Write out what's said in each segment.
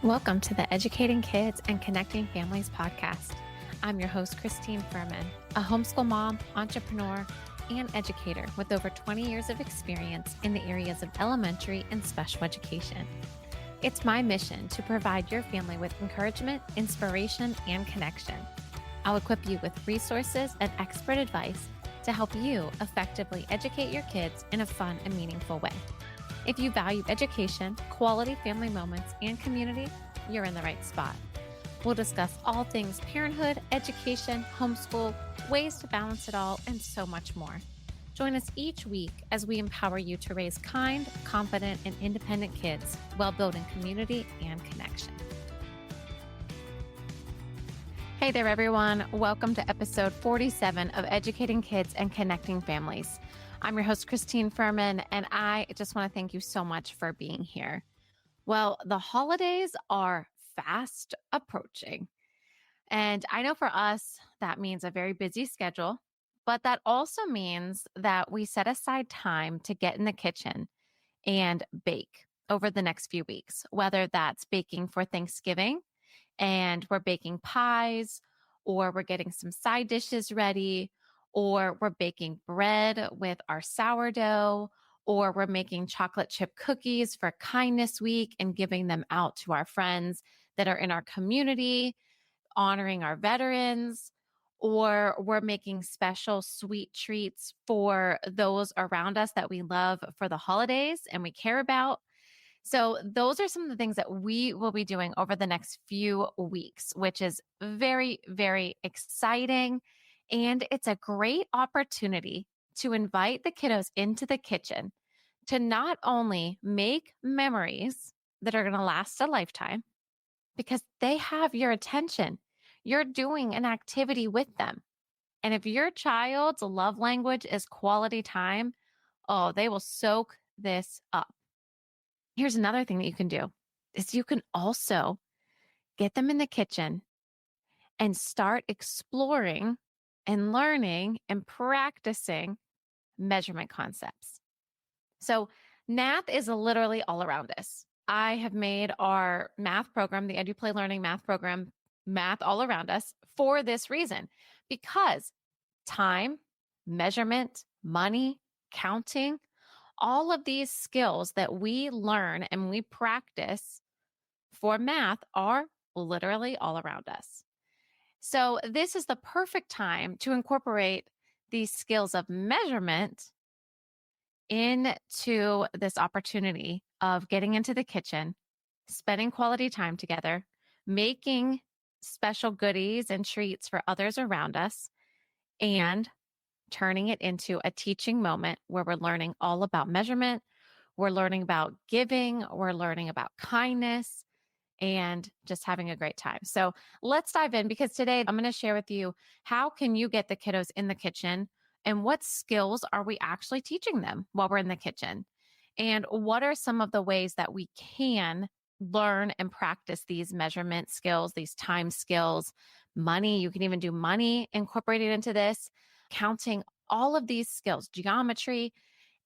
Welcome to the Educating Kids and Connecting Families podcast. I'm your host, Christine Furman, a homeschool mom, entrepreneur, and educator with over 20 years of experience in the areas of elementary and special education. It's my mission to provide your family with encouragement, inspiration, and connection. I'll equip you with resources and expert advice to help you effectively educate your kids in a fun and meaningful way. If you value education, quality family moments, and community, you're in the right spot. We'll discuss all things parenthood, education, homeschool, ways to balance it all, and so much more. Join us each week as we empower you to raise kind, confident, and independent kids while building community and connection. Hey there, everyone. Welcome to episode 47 of Educating Kids and Connecting Families. I'm your host, Christine Furman, and I just want to thank you so much for being here. Well, the holidays are fast approaching. And I know for us, that means a very busy schedule, but that also means that we set aside time to get in the kitchen and bake over the next few weeks, whether that's baking for Thanksgiving and we're baking pies, or we're getting some side dishes ready, or we're baking bread with our sourdough, or we're making chocolate chip cookies for Kindness Week and giving them out to our friends that are in our community, honoring our veterans, or we're making special sweet treats for those around us that we love for the holidays and we care about. So those are some of the things that we will be doing over the next few weeks, which is very, very exciting. And it's a great opportunity to invite the kiddos into the kitchen to not only make memories that are going to last a lifetime, because they have your attention. You're doing an activity with them. And if your child's love language is quality time, oh, they will soak this up. Here's another thing that you can do is you can also get them in the kitchen and start exploring and learning and practicing measurement concepts. So math is literally all around us. I have made our math program, the EduPlay Learning Math Program, math all around us for this reason, because time, measurement, money, counting, all of these skills that we learn and we practice for math are literally all around us. So this is the perfect time to incorporate these skills of measurement into this opportunity of getting into the kitchen, spending quality time together, making special goodies and treats for others around us, and turning it into a teaching moment where we're learning all about measurement, we're learning about giving, we're learning about kindness, and just having a great time. So let's dive in, because today I'm going to share with you how can you get the kiddos in the kitchen and what skills are we actually teaching them while we're in the kitchen? And what are some of the ways that we can learn and practice these measurement skills, these time skills, money. You can even do money incorporated into this, counting, all of these skills, geometry.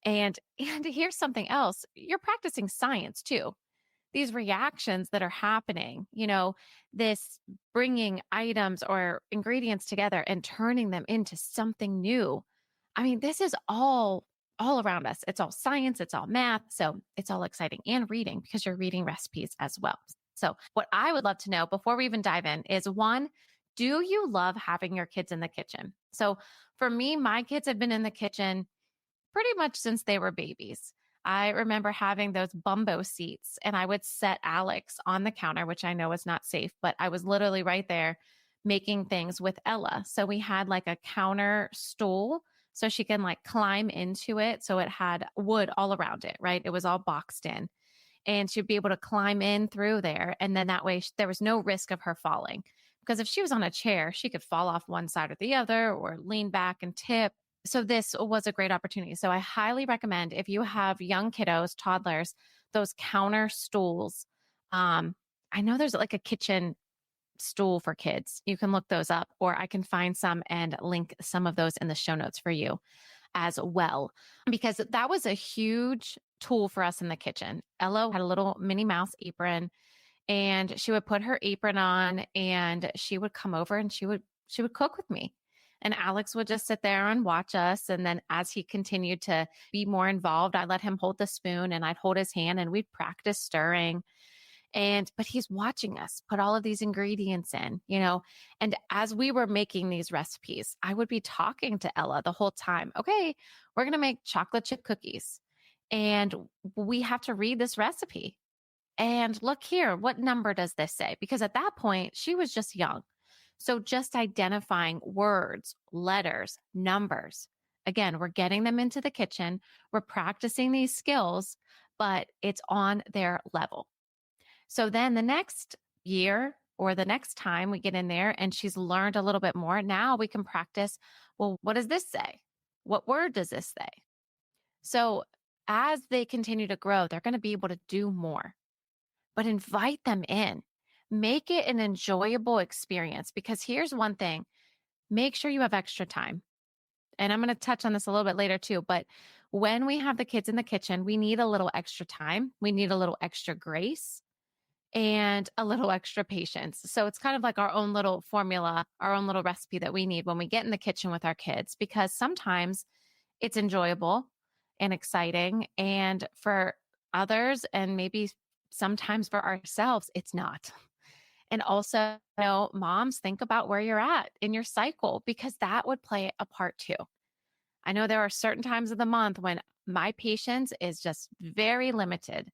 And here's something else. You're practicing science too. These reactions that are happening, this bringing items or ingredients together and turning them into something new. I mean, this is all around us. It's all science, it's all math. So it's all exciting, and reading, because you're reading recipes as well. So what I would love to know before we even dive in is, one, do you love having your kids in the kitchen? So for me, my kids have been in the kitchen pretty much since they were babies. I remember having those bumbo seats, and I would set Alex on the counter, which I know is not safe, but I was literally right there making things with Ella. So we had like a counter stool so she can like climb into it. So it had wood all around it, right? It was all boxed in, and she'd be able to climb in through there. And then that way there was no risk of her falling, because if she was on a chair, she could fall off one side or the other or lean back and tip. So this was a great opportunity. So I highly recommend, if you have young kiddos, toddlers, those counter stools. I know there's like a kitchen stool for kids. You can look those up, or I can find some and link some of those in the show notes for you as well, because that was a huge tool for us in the kitchen. Ella had a little Minnie Mouse apron, and she would put her apron on and she would come over and she would cook with me. And Alex would just sit there and watch us. And then as he continued to be more involved, I let him hold the spoon and I'd hold his hand and we'd practice stirring. But he's watching us put all of these ingredients in, and as we were making these recipes, I would be talking to Ella the whole time. Okay, we're going to make chocolate chip cookies and we have to read this recipe. And look here, what number does this say? Because at that point, she was just young. So just identifying words, letters, numbers. Again, we're getting them into the kitchen. We're practicing these skills, but it's on their level. So then the next year or the next time we get in there and she's learned a little bit more, now we can practice. Well, what does this say? What word does this say? So as they continue to grow, they're going to be able to do more, but invite them in. Make it an enjoyable experience because here's one thing, make sure you have extra time. And I'm going to touch on this a little bit later too, but when we have the kids in the kitchen, we need a little extra time. We need a little extra grace and a little extra patience. So it's kind of like our own little formula, our own little recipe that we need when we get in the kitchen with our kids, because sometimes it's enjoyable and exciting. And for others, and maybe sometimes for ourselves, it's not. And also, moms, think about where you're at in your cycle, because that would play a part too. I know there are certain times of the month when my patience is just very limited.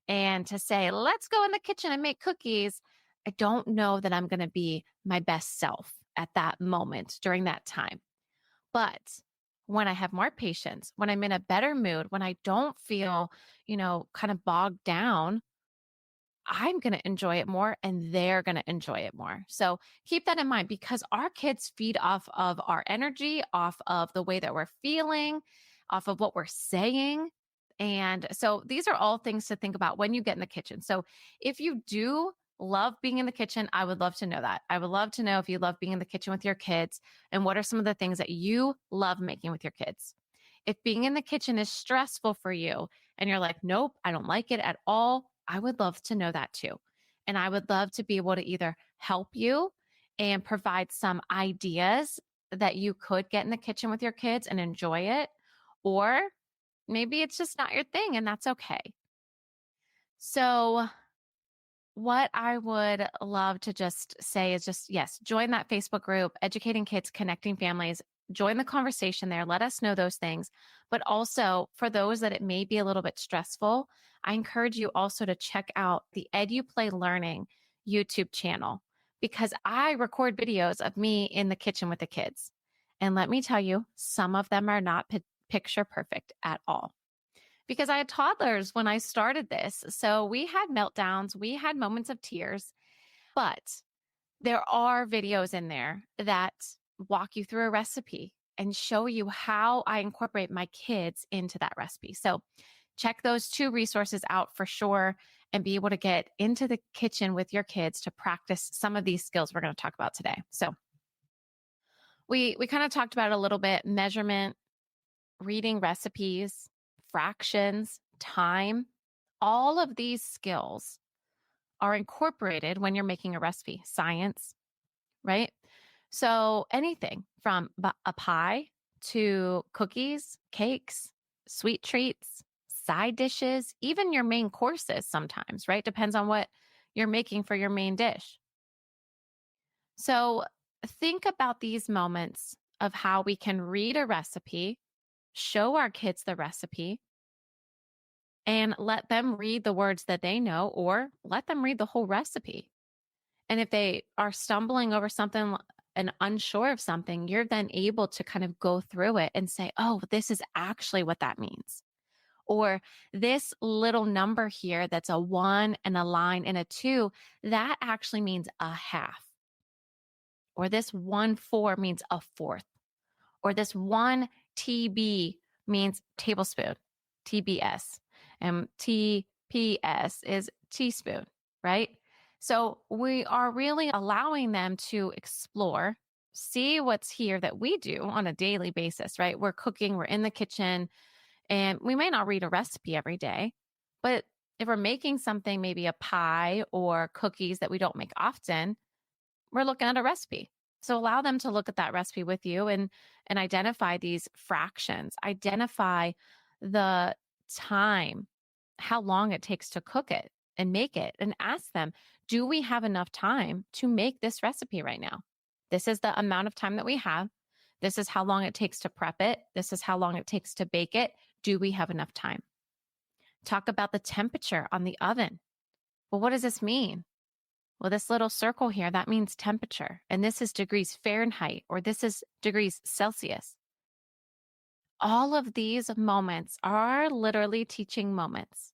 And to say, let's go in the kitchen and make cookies, I don't know that I'm going to be my best self at that moment during that time. But when I have more patience, when I'm in a better mood, when I don't feel, kind of bogged down, I'm going to enjoy it more and they're going to enjoy it more. So keep that in mind, because our kids feed off of our energy, off of the way that we're feeling, off of what we're saying. And so these are all things to think about when you get in the kitchen. So if you do love being in the kitchen, I would love to know that. I would love to know if you love being in the kitchen with your kids and what are some of the things that you love making with your kids. If being in the kitchen is stressful for you and you're like, nope, I don't like it at all, I would love to know that too. And I would love to be able to either help you and provide some ideas that you could get in the kitchen with your kids and enjoy it, or maybe it's just not your thing and that's okay. So what I would love to just say is just, yes, join that Facebook group, Educating Kids, Connecting Families. Join the conversation there. Let us know those things. But also for those that it may be a little bit stressful, I encourage you also to check out the EduPlay Learning YouTube channel, because I record videos of me in the kitchen with the kids. And let me tell you, some of them are not picture perfect at all, because I had toddlers when I started this. So we had meltdowns, we had moments of tears, but there are videos in there that walk you through a recipe and show you how I incorporate my kids into that recipe. So check those two resources out for sure and be able to get into the kitchen with your kids to practice some of these skills we're going to talk about today. So we kind of talked about it a little bit: measurement, reading recipes, fractions, time. All of these skills are incorporated when you're making a recipe. Science, right? So anything from a pie to cookies, cakes, sweet treats, side dishes, even your main courses sometimes, right? Depends on what you're making for your main dish. So think about these moments of how we can read a recipe, show our kids the recipe, and let them read the words that they know, or let them read the whole recipe. And if they are stumbling over something and unsure of something, you're then able to kind of go through it and say, oh, this is actually what that means. Or this little number here that's a 1 and a line and a 2, that actually means a half. Or this 1/4 means a fourth. Or this 1 TB means tablespoon, TBS. And TPS is teaspoon, right? So we are really allowing them to explore, see what's here that we do on a daily basis, right? We're cooking, we're in the kitchen, and we may not read a recipe every day, but If we're making something, maybe a pie or cookies that we don't make often, we're looking at a recipe. So allow them to look at that recipe with you and identify these fractions, identify the time, how long it takes to cook it and make it, and ask them, do we have enough time to make this recipe right now? This is the amount of time that we have. This is how long it takes to prep it. This is how long it takes to bake it. Do we have enough time? Talk about the temperature on the oven. Well, what does this mean? Well, this little circle here, that means temperature. And this is degrees Fahrenheit, or this is degrees Celsius. All of these moments are literally teaching moments.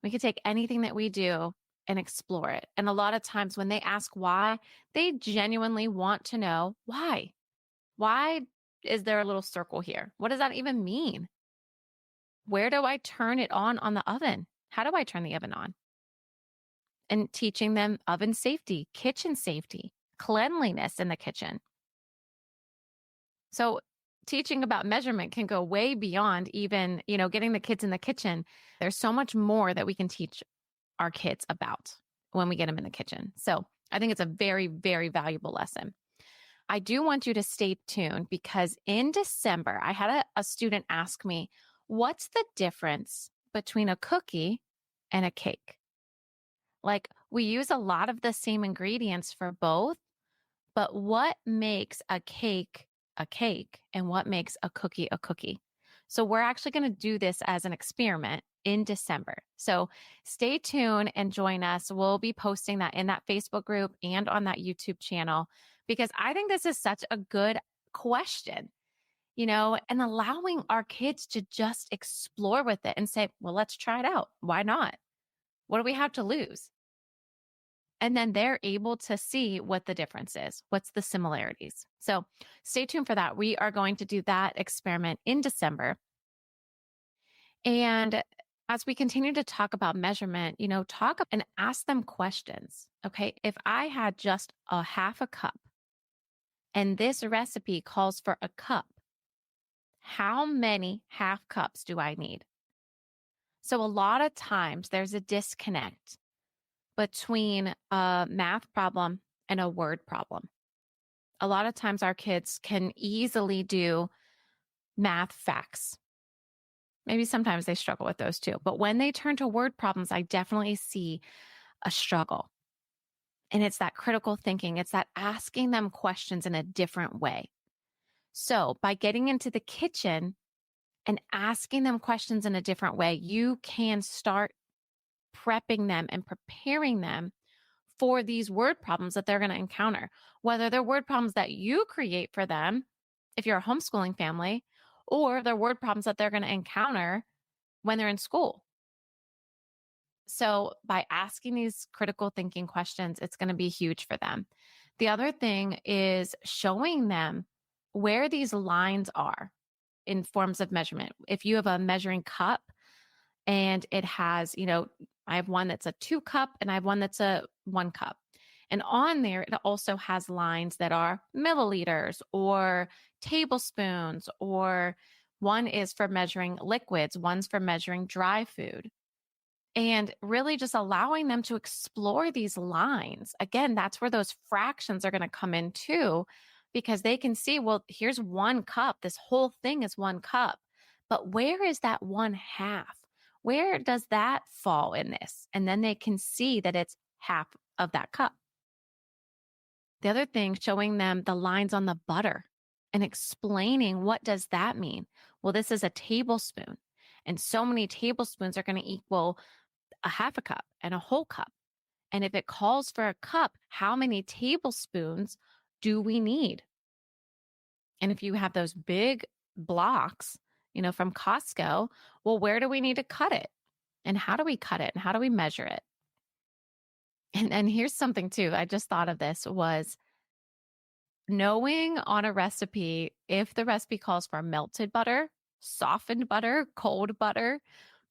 We can take anything that we do and explore it. And a lot of times when they ask why, they genuinely want to know why. Why is there a little circle here? What does that even mean? Where do I turn it on the oven? How do I turn the oven on? And teaching them oven safety, kitchen safety, cleanliness in the kitchen. So teaching about measurement can go way beyond even, getting the kids in the kitchen. There's so much more that we can teach our kids about when we get them in the kitchen. So I think it's a very, very valuable lesson. I do want you to stay tuned because in December, I had a student ask me, what's the difference between a cookie and a cake? Like, we use a lot of the same ingredients for both, but what makes a cake and what makes a cookie a cookie? So we're actually going to do this as an experiment in December. So stay tuned and join us. We'll be posting that in that Facebook group and on that YouTube channel because I think this is such a good question, and allowing our kids to just explore with it and say, well, let's try it out. Why not? What do we have to lose? And then they're able to see what the difference is, what's the similarities. So stay tuned for that. We are going to do that experiment in December. And as we continue to talk about measurement, talk and ask them questions. Okay. If I had just a half a cup and this recipe calls for a cup, how many half cups do I need? So a lot of times there's a disconnect between a math problem and a word problem. A lot of times our kids can easily do math facts. Maybe sometimes they struggle with those too. But when they turn to word problems, I definitely see a struggle. And it's that critical thinking. It's that asking them questions in a different way. So by getting into the kitchen and asking them questions in a different way, you can start prepping them and preparing them for these word problems that they're going to encounter, whether they're word problems that you create for them, if you're a homeschooling family, or they're word problems that they're going to encounter when they're in school. So by asking these critical thinking questions, it's going to be huge for them. The other thing is showing them where these lines are in forms of measurement. If you have a measuring cup and it has, I have one that's a 2 cup and I have one that's a 1 cup. And on there, it also has lines that are milliliters or tablespoons, or one is for measuring liquids, one's for measuring dry food. And really just allowing them to explore these lines. Again, that's where those fractions are going to come in too, because they can see, well, here's 1 cup. This whole thing is 1 cup. But where is that 1/2? Where does that fall in this? And then they can see that it's half of that cup. The other thing, showing them the lines on the butter and explaining what does that mean? Well, this is a tablespoon, and so many tablespoons are going to equal a half a cup and a whole cup. And if it calls for a cup, how many tablespoons do we need? And if you have those big blocks, from Costco, well, where do we need to cut it? And how do we cut it? And how do we measure it? And here's something too, I just thought of this, was knowing on a recipe if the recipe calls for melted butter, softened butter, cold butter,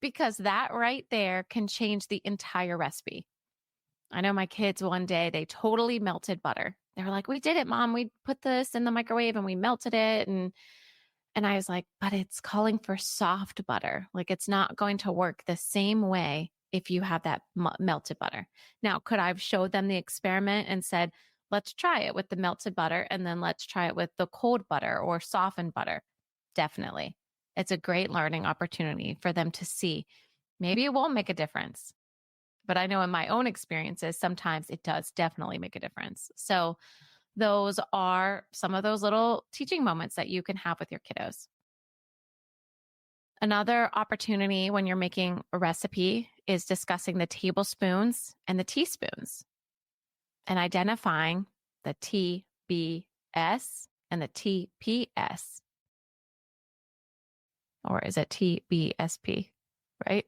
because that right there can change the entire recipe. I know my kids one day, they totally melted butter. They were like, we did it, Mom. We put this in the microwave and we melted it. And And I was like, but it's calling for soft butter. Like it's not going to work the same way if you have that melted butter. Now, could I have showed them the experiment and said, let's try it with the melted butter and then let's try it with the cold butter or softened butter? Definitely. It's a great learning opportunity for them to see. Maybe it won't make a difference, but I know in my own experiences, sometimes it does definitely make a difference. So, those are some of those little teaching moments that you can have with your kiddos. Another opportunity when you're making a recipe is discussing the tablespoons and the teaspoons and identifying the TBS and the TPS. Or is it TBSP? Right?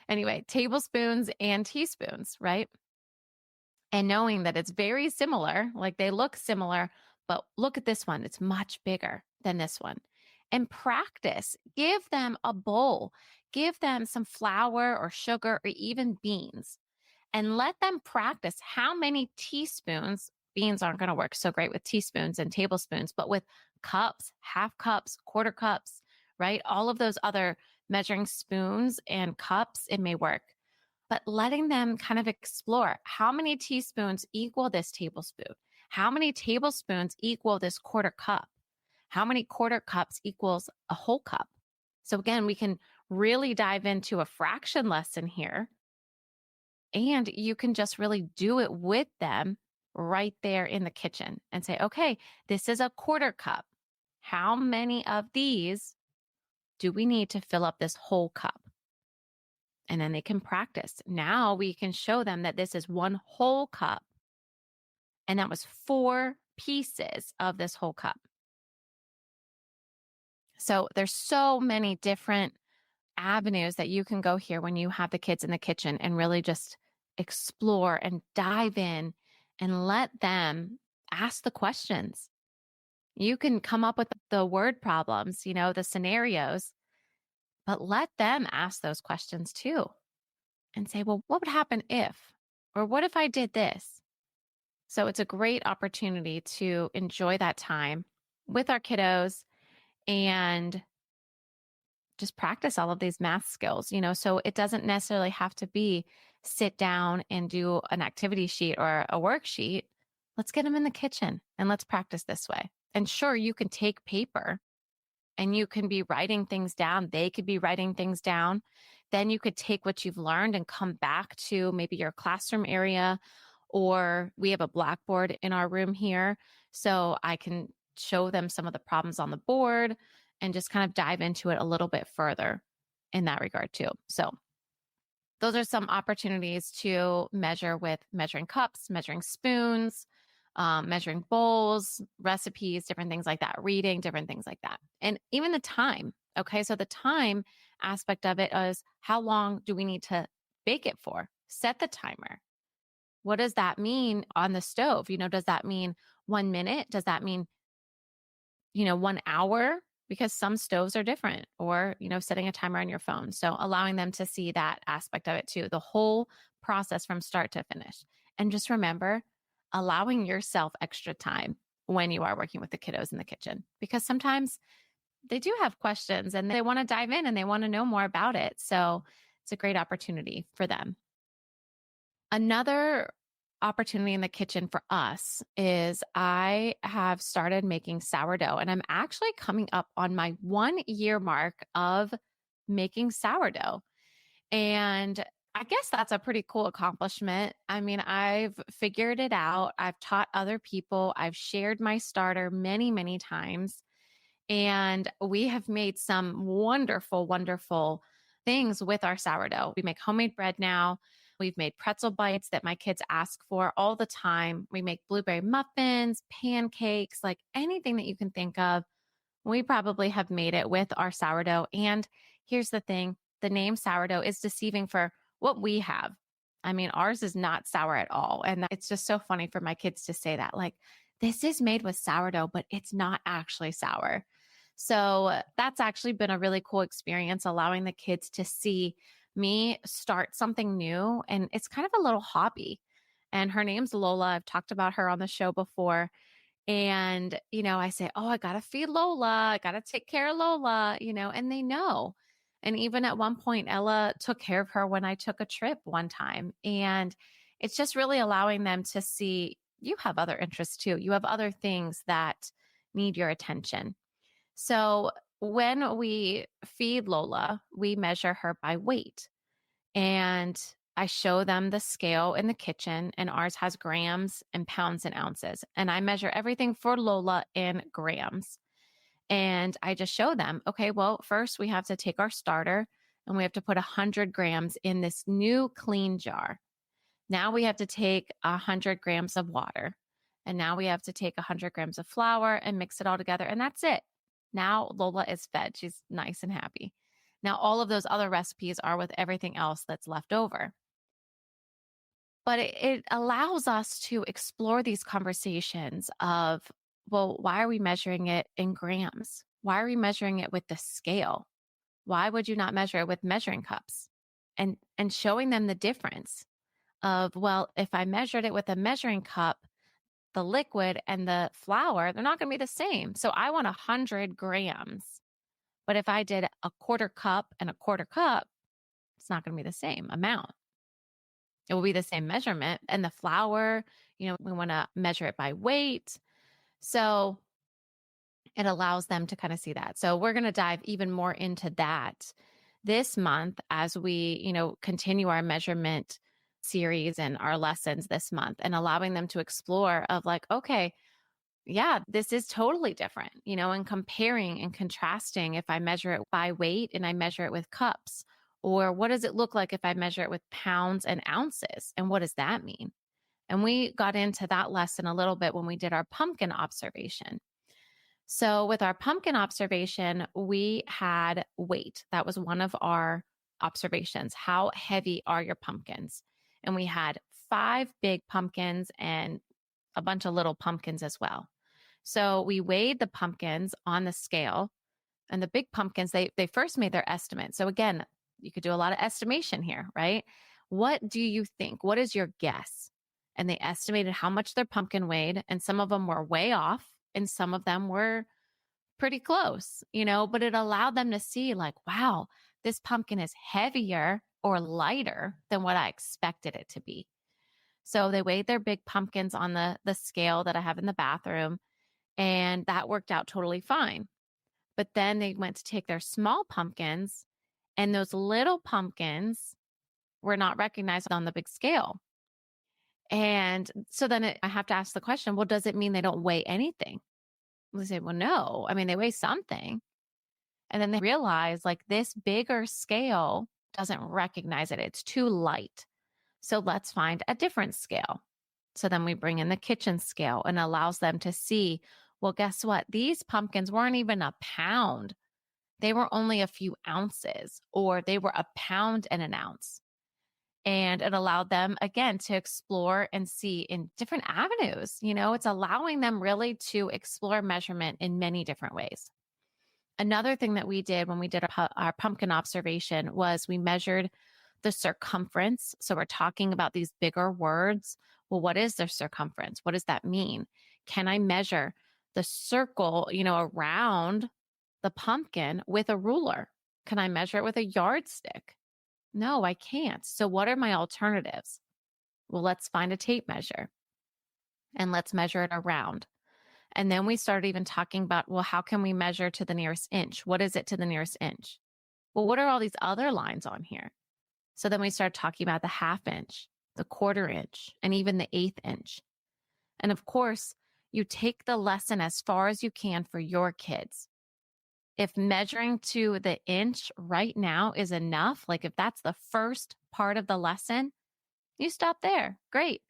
Anyway, tablespoons and teaspoons, right? And knowing that it's very similar, like they look similar, but look at this one, it's much bigger than this one. And practice, give them a bowl, give them some flour or sugar or even beans, and let them practice how many teaspoons. Beans aren't going to work so great with teaspoons and tablespoons, but with cups, half cups, quarter cups, right? All of those other measuring spoons and cups, it may work, but letting them kind of explore how many teaspoons equal this tablespoon, how many tablespoons equal this quarter cup, how many quarter cups equals a whole cup. So again, we can really dive into a fraction lesson here, and you can just really do it with them right there in the kitchen and say, okay, this is a quarter cup. How many of these do we need to fill up this whole cup? And then they can practice. Now we can show them that this is one whole cup. And that was 4 pieces of this whole cup. So there's so many different avenues that you can go here when you have the kids in the kitchen and really just explore and dive in and let them ask the questions. You can come up with the word problems, the scenarios, but let them ask those questions too. And say, well, what would happen if, or what if I did this? So it's a great opportunity to enjoy that time with our kiddos and just practice all of these math skills, so it doesn't necessarily have to be sit down and do an activity sheet or a worksheet. Let's get them in the kitchen and let's practice this way. And sure, you can take paper and you can be writing things down. They could be writing things down. Then you could take what you've learned and come back to maybe your classroom area, or we have a blackboard in our room here. So I can show them some of the problems on the board and just kind of dive into it a little bit further in that regard too. So those are some opportunities to measure with measuring cups, measuring spoons, measuring bowls, recipes, different things like that, reading, different things like that. And even the time. Okay. So the time aspect of it is how long do we need to bake it for? Set the timer. What does that mean on the stove? Does that mean 1 minute? Does that mean, 1 hour? Because some stoves are different, or, setting a timer on your phone. So allowing them to see that aspect of it too, the whole process from start to finish. And just remember, allowing yourself extra time when you are working with the kiddos in the kitchen, because sometimes they do have questions and they want to dive in and they want to know more about it. So it's a great opportunity for them. Another opportunity in the kitchen for us is I have started making sourdough, and I'm actually coming up on my 1 year mark of making sourdough. And I guess that's a pretty cool accomplishment. I mean, I've figured it out. I've taught other people. I've shared my starter many, many times. And we have made some wonderful, wonderful things with our sourdough. We make homemade bread now. We've made pretzel bites that my kids ask for all the time. We make blueberry muffins, pancakes, like anything that you can think of. We probably have made it with our sourdough. And here's the thing, the name sourdough is deceiving for what we have. I mean, ours is not sour at all. And it's just so funny for my kids to say that, like, this is made with sourdough, but it's not actually sour. So that's actually been a really cool experience, allowing the kids to see me start something new. And it's kind of a little hobby. And her name's Lola. I've talked about her on the show before. And, I say, oh, I got to feed Lola. I got to take care of Lola, and they know. And even at one point, Ella took care of her when I took a trip one time. And it's just really allowing them to see you have other interests too. You have other things that need your attention. So when we feed Lola, we measure her by weight. And I show them the scale in the kitchen, and ours has grams and pounds and ounces. And I measure everything for Lola in grams. And I just show them, okay, well, first we have to take our starter and we have to put 100 grams in this new clean jar. Now we have to take 100 grams of water. And now we have to take 100 grams of flour and mix it all together. And that's it. Now Lola is fed. She's nice and happy. Now, all of those other recipes are with everything else that's left over. But it allows us to explore these conversations of, well, why are we measuring it in grams? Why are we measuring it with the scale? Why would you not measure it with measuring cups? And showing them the difference of, well, if I measured it with a measuring cup, the liquid and the flour, they're not going to be the same. So I want 100 grams. But if I did a quarter cup and a quarter cup, it's not going to be the same amount. It will be the same measurement. And the flour, we want to measure it by weight. So it allows them to kind of see that. So we're going to dive even more into that this month as we, continue our measurement series and our lessons this month, and allowing them to explore of like, okay, yeah, this is totally different, and comparing and contrasting if I measure it by weight and I measure it with cups, or what does it look like if I measure it with pounds and ounces? And what does that mean? And we got into that lesson a little bit when we did our pumpkin observation. So with our pumpkin observation, we had weight. That was one of our observations. How heavy are your pumpkins? And we had 5 big pumpkins and a bunch of little pumpkins as well. So we weighed the pumpkins on the scale, and the big pumpkins, they first made their estimate. So again, you could do a lot of estimation here, right? What do you think? What is your guess? And they estimated how much their pumpkin weighed, and some of them were way off and some of them were pretty close, but it allowed them to see like, wow, this pumpkin is heavier or lighter than what I expected it to be. So they weighed their big pumpkins on the scale that I have in the bathroom, and that worked out totally fine. But then they went to take their small pumpkins, and those little pumpkins were not recognized on the big scale. And so then I have to ask the question, well, does it mean they don't weigh anything? They say, well, no. I mean, they weigh something. And then they realize like this bigger scale doesn't recognize it. It's too light. So let's find a different scale. So then we bring in the kitchen scale and allows them to see, well, guess what? These pumpkins weren't even a pound. They were only a few ounces, or they were a pound and an ounce. And it allowed them, again, to explore and see in different avenues. It's allowing them really to explore measurement in many different ways. Another thing that we did when we did our pumpkin observation was we measured the circumference. So we're talking about these bigger words. Well, what is their circumference? What does that mean? Can I measure the circle, around the pumpkin with a ruler? Can I measure it with a yardstick? No, I can't. So what are my alternatives? Well, let's find a tape measure and let's measure it around. And then we started even talking about, well, how can we measure to the nearest inch? What is it to the nearest inch? Well, what are all these other lines on here? So then we started talking about the half inch, the quarter inch, and even the eighth inch. And of course, you take the lesson as far as you can for your kids. If measuring to the inch right now is enough, like if that's the first part of the lesson, you stop there. Great.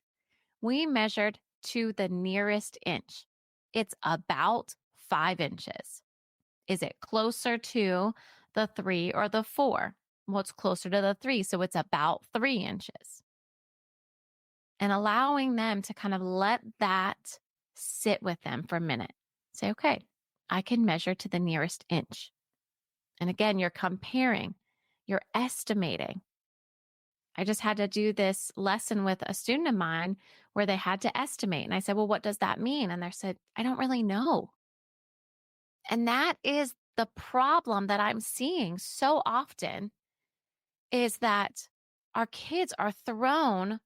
We measured to the nearest inch. It's about 5 inches. Is it closer to the 3 or the 4? Well, it's closer to the 3, so it's about 3 inches. And allowing them to kind of let that sit with them for a minute. Say, okay, I can measure to the nearest inch. And again, you're comparing, you're estimating. I just had to do this lesson with a student of mine where they had to estimate. And I said, well, what does that mean? And they said, I don't really know. And that is the problem that I'm seeing so often is that our kids are thrown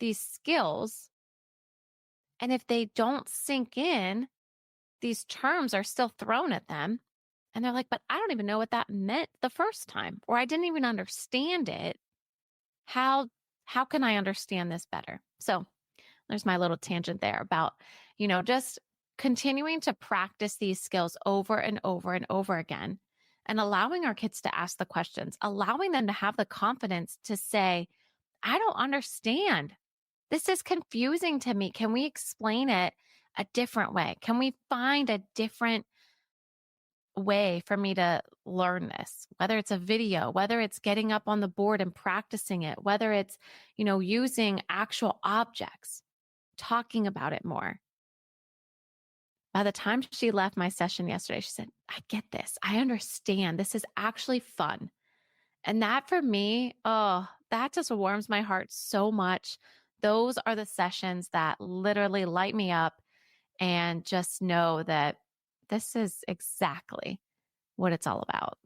these skills. And if they don't sink in, these terms are still thrown at them. And they're like, but I don't even know what that meant the first time, or I didn't even understand it. How can I understand this better? So there's my little tangent there about, just continuing to practice these skills over and over and over again and allowing our kids to ask the questions, allowing them to have the confidence to say, I don't understand. This is confusing to me. Can we explain it a different way? Can we find a different way for me to learn this, whether it's a video, whether it's getting up on the board and practicing it, whether it's, using actual objects, talking about it more. By the time she left my session yesterday, she said, I get this. I understand. This is actually fun. And that for me, oh, that just warms my heart so much. Those are the sessions that literally light me up and just know that this is exactly what it's all about.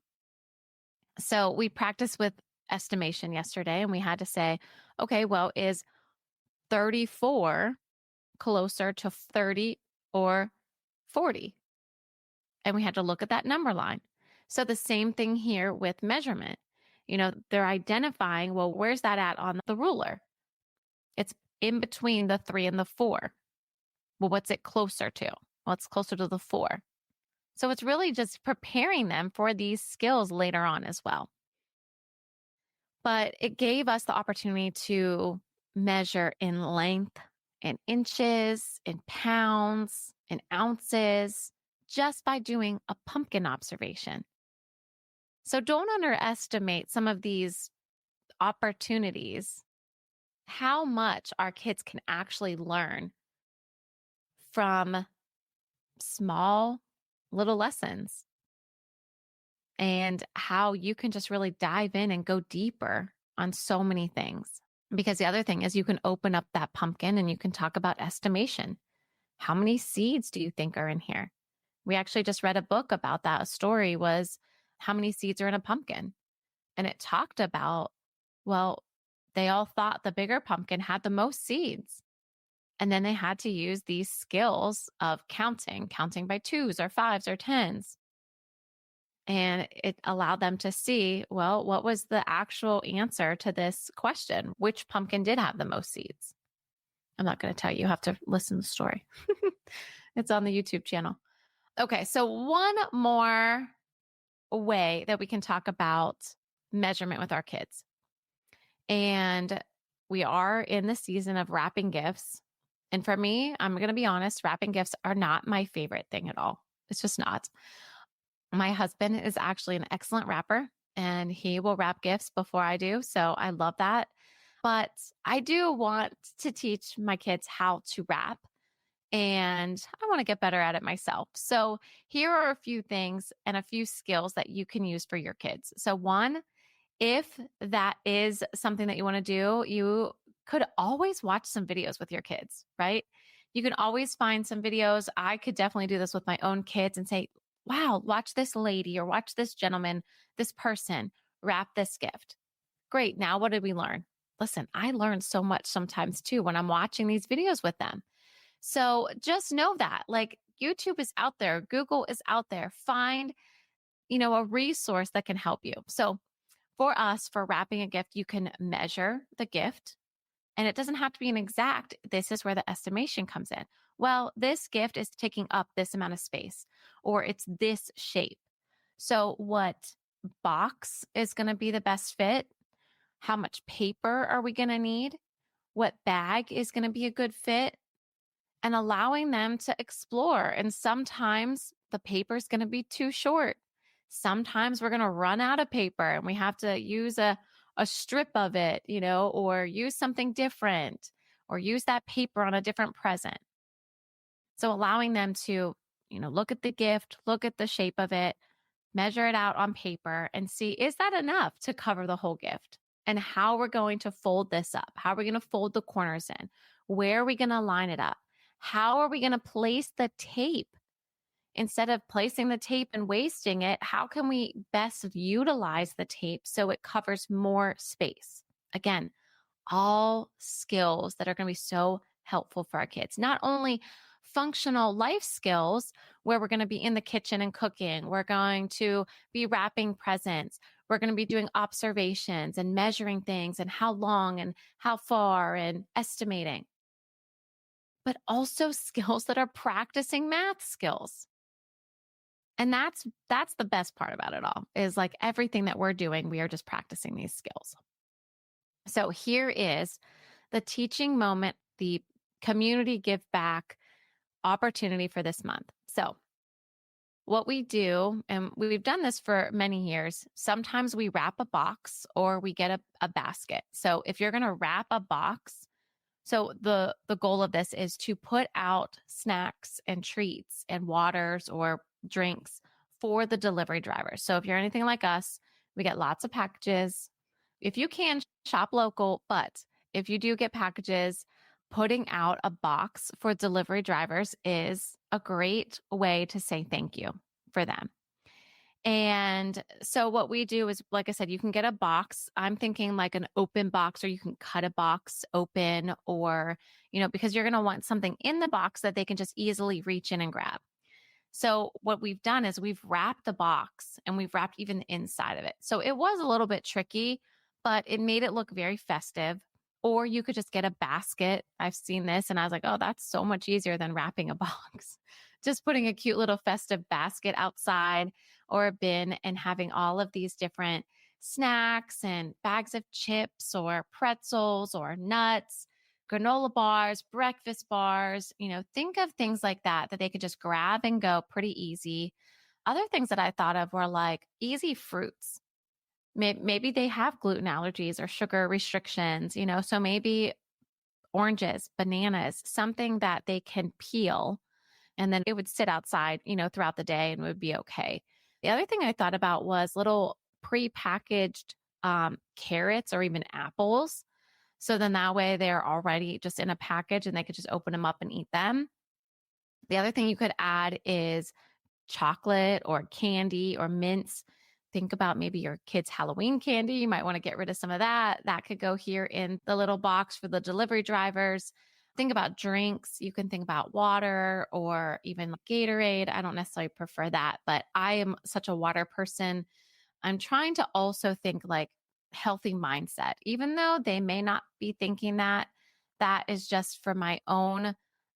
So we practiced with estimation yesterday and we had to say, okay, well, is 34 closer to 30 or 40? And we had to look at that number line. So the same thing here with measurement. They're identifying, well, where's that at on the ruler? It's in between the 3 and the 4. Well, what's it closer to? Well, it's closer to the 4. So it's really just preparing them for these skills later on as well. But it gave us the opportunity to measure in length, in inches, in pounds, in ounces, just by doing a pumpkin observation. So don't underestimate some of these opportunities, how much our kids can actually learn from small little lessons, and how you can just really dive in and go deeper on so many things. Because the other thing is you can open up that pumpkin and you can talk about estimation. How many seeds do you think are in here? We actually just read a book about that. A story was how many seeds are in a pumpkin. And it talked about, well, they all thought the bigger pumpkin had the most seeds. And then they had to use these skills of counting by 2s or 5s or 10s. And it allowed them to see, well, what was the actual answer to this question? Which pumpkin did have the most seeds? I'm not going to tell you. You have to listen to the story. It's on the YouTube channel. Okay, so one more way that we can talk about measurement with our kids. And we are in the season of wrapping gifts. And for me, I'm going to be honest, wrapping gifts are not my favorite thing at all. It's just not. My husband is actually an excellent wrapper and he will wrap gifts before I do. So I love that. But I do want to teach my kids how to wrap and I want to get better at it myself. So here are a few things and a few skills that you can use for your kids. So one, if that is something that you want to do, you could always watch some videos with your kids, right? You can always find some videos. I could definitely do this with my own kids and say, wow, watch this lady or watch this gentleman, this person wrap this gift. Great. Now what did we learn? Listen, I learned so much sometimes too when I'm watching these videos with them. So just know that like YouTube is out there. Google is out there. Find, a resource that can help you. So for us, for wrapping a gift, you can measure the gift. And it doesn't have to be an exact, this is where the estimation comes in. Well, this gift is taking up this amount of space, or it's this shape. So what box is going to be the best fit? How much paper are we going to need? What bag is going to be a good fit? And allowing them to explore. And sometimes the paper is going to be too short. Sometimes we're going to run out of paper and we have to use a strip of it, or use something different or use that paper on a different present. So allowing them to, look at the gift, look at the shape of it, measure it out on paper and see, is that enough to cover the whole gift? and how we're going to fold this up. How are we going to fold the corners in? Where are we going to line it up? How are we going to place the tape? Instead of placing the tape and wasting it, how can we best utilize the tape so it covers more space? Again, all skills that are going to be so helpful for our kids. Not only functional life skills where we're going to be in the kitchen and cooking, we're going to be wrapping presents, we're going to be doing observations and measuring things and how long and how far and estimating, but also skills that are practicing math skills. And that's the best part about it all is like everything that we're doing, we are just practicing these skills. So here is the teaching moment, the community give back opportunity for this month. So what we do, and we've done this for many years, sometimes we wrap a box or we get a basket. So if you're going to wrap a box, so the goal of this is to put out snacks and treats and waters or drinks for the delivery drivers. So if you're anything like us, we get lots of packages. If you can shop local, but if you do get packages, putting out a box for delivery drivers is a great way to say thank you for them. And so what we do is, like I said, you can get a box. I'm thinking like an open box, or you can cut a box open, or, because you're going to want something in the box that they can just easily reach in and grab. So what we've done is we've wrapped the box and we've wrapped even the inside of it. So it was a little bit tricky, but it made it look very festive. Or you could just get a basket. I've seen this and I was like, oh, that's so much easier than wrapping a box. Just putting a cute little festive basket outside or a bin and having all of these different snacks and bags of chips or pretzels or nuts, granola bars, breakfast bars, think of things like that they could just grab and go pretty easy. Other things that I thought of were like easy fruits. Maybe they have gluten allergies or sugar restrictions, so maybe oranges, bananas, something that they can peel and then it would sit outside, throughout the day and would be okay. The other thing I thought about was little prepackaged carrots or even apples. So then that way they're already just in a package and they could just open them up and eat them. The other thing you could add is chocolate or candy or mints. Think about maybe your kids' Halloween candy. You might want to get rid of some of that. That could go here in the little box for the delivery drivers. Think about drinks. You can think about water or even Gatorade. I don't necessarily prefer that, but I am such a water person. I'm trying to also think like healthy mindset, even though they may not be thinking that. That is just for my own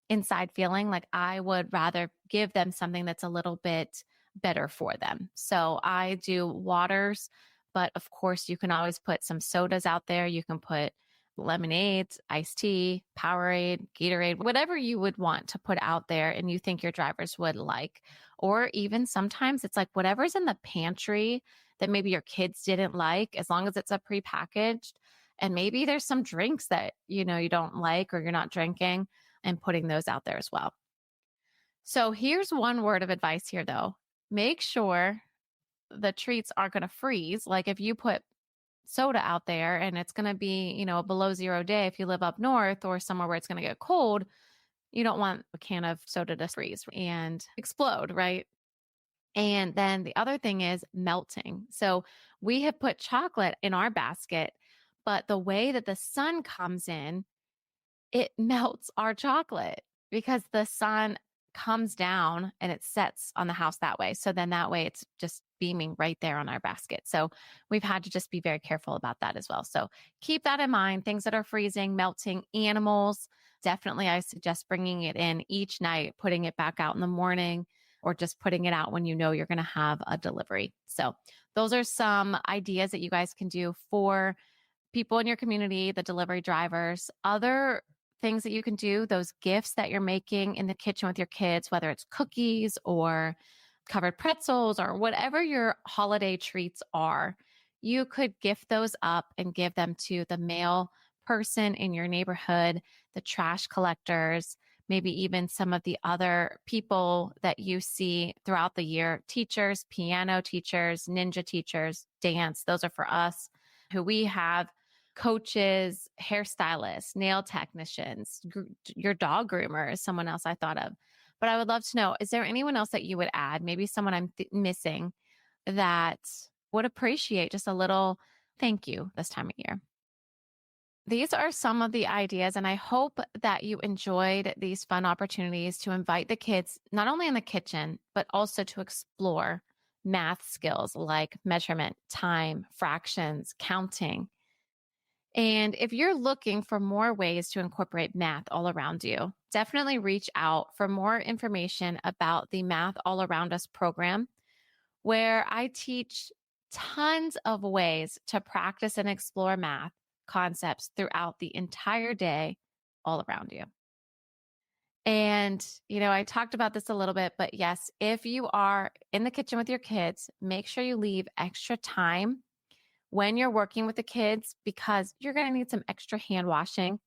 inside feeling. Like I would rather give them something that's a little bit better for them. So I do waters, but of course you can always put some sodas out there. You can put lemonades, iced tea, Powerade, Gatorade, whatever you would want to put out there and you think your drivers would like. Or even sometimes it's like whatever's in the pantry that maybe your kids didn't like, as long as it's a prepackaged. And maybe there's some drinks that, you don't like or you're not drinking, and putting those out there as well. So here's one word of advice here though. Make sure the treats aren't going to freeze. Like if you put soda out there and it's going to be, a below 0 day, if you live up north or somewhere where it's going to get cold, you don't want a can of soda to freeze and explode, right? And then the other thing is melting. So we have put chocolate in our basket, but the way that the sun comes in, it melts our chocolate because the sun comes down and it sets on the house that way. So then that way it's just beaming right there on our basket. So we've had to just be very careful about that as well. So keep that in mind. Things that are freezing, melting, animals. Definitely, I suggest bringing it in each night, putting it back out in the morning, or just putting it out when you know you're going to have a delivery. So those are some ideas that you guys can do for people in your community, the delivery drivers. Other things that you can do, those gifts that you're making in the kitchen with your kids, whether it's cookies or covered pretzels or whatever your holiday treats are, you could gift those up and give them to the mail person in your neighborhood, the trash collectors, maybe even some of the other people that you see throughout the year, teachers, piano teachers, ninja teachers, dance. Those are for us who we have coaches, hairstylists, nail technicians, your dog groomer is someone else I thought of. But I would love to know, is there anyone else that you would add? Maybe someone I'm missing that would appreciate just a little thank you this time of year. These are some of the ideas, and I hope that you enjoyed these fun opportunities to invite the kids, not only in the kitchen, but also to explore math skills like measurement, time, fractions, counting. And if you're looking for more ways to incorporate math all around you, definitely reach out for more information about the Math All Around Us program, where I teach tons of ways to practice and explore math concepts throughout the entire day all around you. And, I talked about this a little bit, but yes, if you are in the kitchen with your kids, make sure you leave extra time when you're working with the kids because you're going to need some extra hand washing.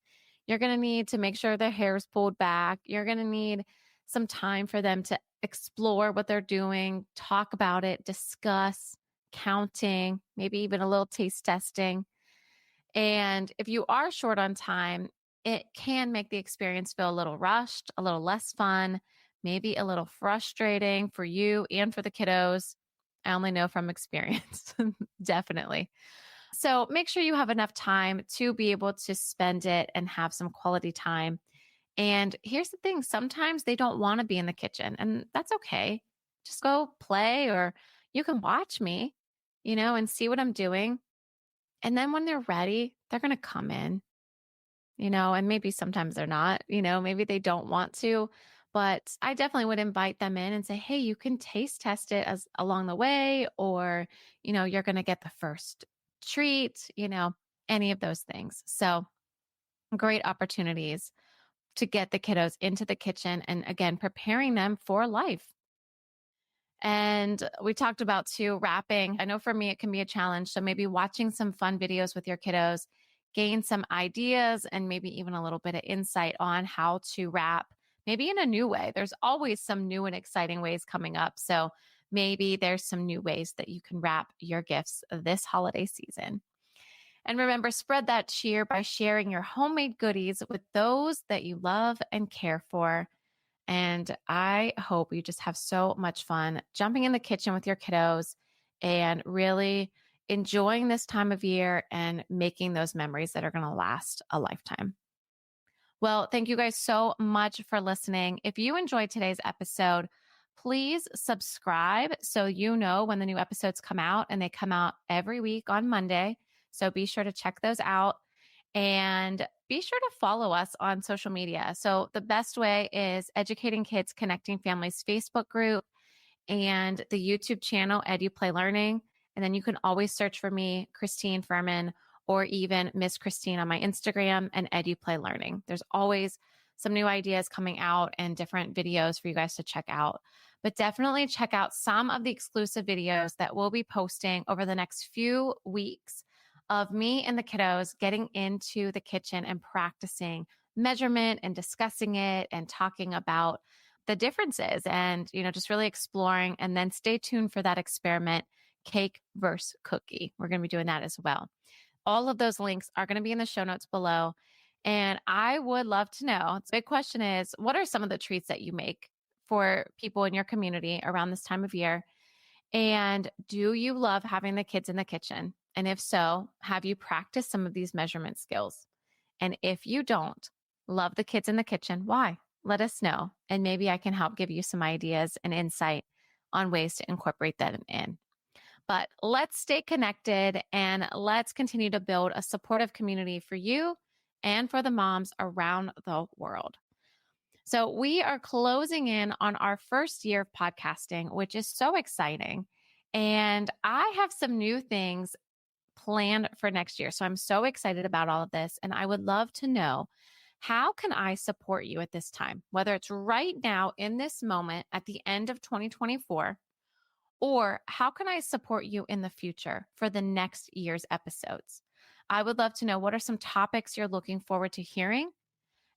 You're going to need to make sure their hair is pulled back. You're going to need some time for them to explore what they're doing, talk about it, discuss counting, maybe even a little taste testing. And if you are short on time, it can make the experience feel a little rushed, a little less fun, maybe a little frustrating for you and for the kiddos. I only know from experience, definitely. So make sure you have enough time to be able to spend it and have some quality time. And here's the thing, sometimes they don't want to be in the kitchen, and that's okay. Just go play, or you can watch me, and see what I'm doing. And then when they're ready, they're going to come in, and maybe sometimes they're not, maybe they don't want to, but I definitely would invite them in and say, hey, you can taste test it as along the way, or, you're going to get the first treat, any of those things. So great opportunities to get the kiddos into the kitchen and again, preparing them for life. And we talked about too, wrapping. I know for me, it can be a challenge. So maybe watching some fun videos with your kiddos, gain some ideas and maybe even a little bit of insight on how to wrap, maybe in a new way. There's always some new and exciting ways coming up. So maybe there's some new ways that you can wrap your gifts this holiday season. And remember, spread that cheer by sharing your homemade goodies with those that you love and care for. And I hope you just have so much fun jumping in the kitchen with your kiddos and really enjoying this time of year and making those memories that are going to last a lifetime. Well, thank you guys so much for listening. If you enjoyed today's episode, please subscribe so you know when the new episodes come out, and they come out every week on Monday. So be sure to check those out. And be sure to follow us on social media. So the best way is Educating Kids, Connecting Families Facebook group and the YouTube channel, EduPlay Learning. And then you can always search for me, Christine Furman, or even Miss Christine on my Instagram and EduPlay Learning. There's always some new ideas coming out and different videos for you guys to check out. But definitely check out some of the exclusive videos that we'll be posting over the next few weeks of me and the kiddos getting into the kitchen and practicing measurement and discussing it and talking about the differences and, just really exploring. And then stay tuned for that experiment, cake versus cookie. We're going to be doing that as well. All of those links are going to be in the show notes below. And I would love to know, the big question is, what are some of the treats that you make for people in your community around this time of year? And do you love having the kids in the kitchen? And if so, have you practiced some of these measurement skills? And if you don't love the kids in the kitchen, why? Let us know. And maybe I can help give you some ideas and insight on ways to incorporate that in. But let's stay connected and let's continue to build a supportive community for you and for the moms around the world. So we are closing in on our first year of podcasting, which is so exciting. And I have some new things planned for next year. So I'm so excited about all of this. And I would love to know, how can I support you at this time? Whether it's right now in this moment at the end of 2024, or how can I support you in the future for the next year's episodes? I would love to know, what are some topics you're looking forward to hearing?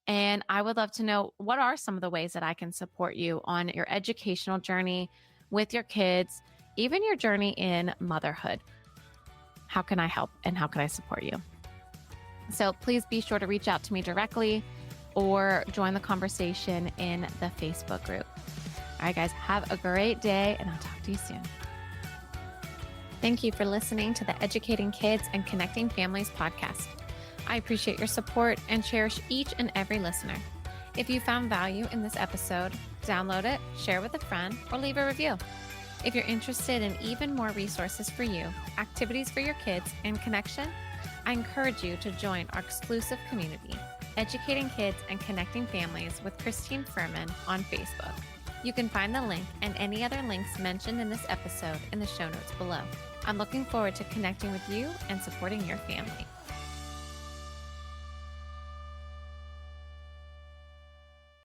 And I would love to know, what are some of the ways that I can support you on your educational journey with your kids, even your journey in motherhood? How can I help and how can I support you? So please be sure to reach out to me directly or join the conversation in the Facebook group. All right, guys, have a great day, and I'll talk to you soon. Thank you for listening to the Educating Kids and Connecting Families podcast. I appreciate your support and cherish each and every listener. If you found value in this episode, download it, share with a friend, or leave a review. If you're interested in even more resources for you, activities for your kids, and connection, I encourage you to join our exclusive community, Educating Kids and Connecting Families with Christine Furman on Facebook. You can find the link and any other links mentioned in this episode in the show notes below. I'm looking forward to connecting with you and supporting your family.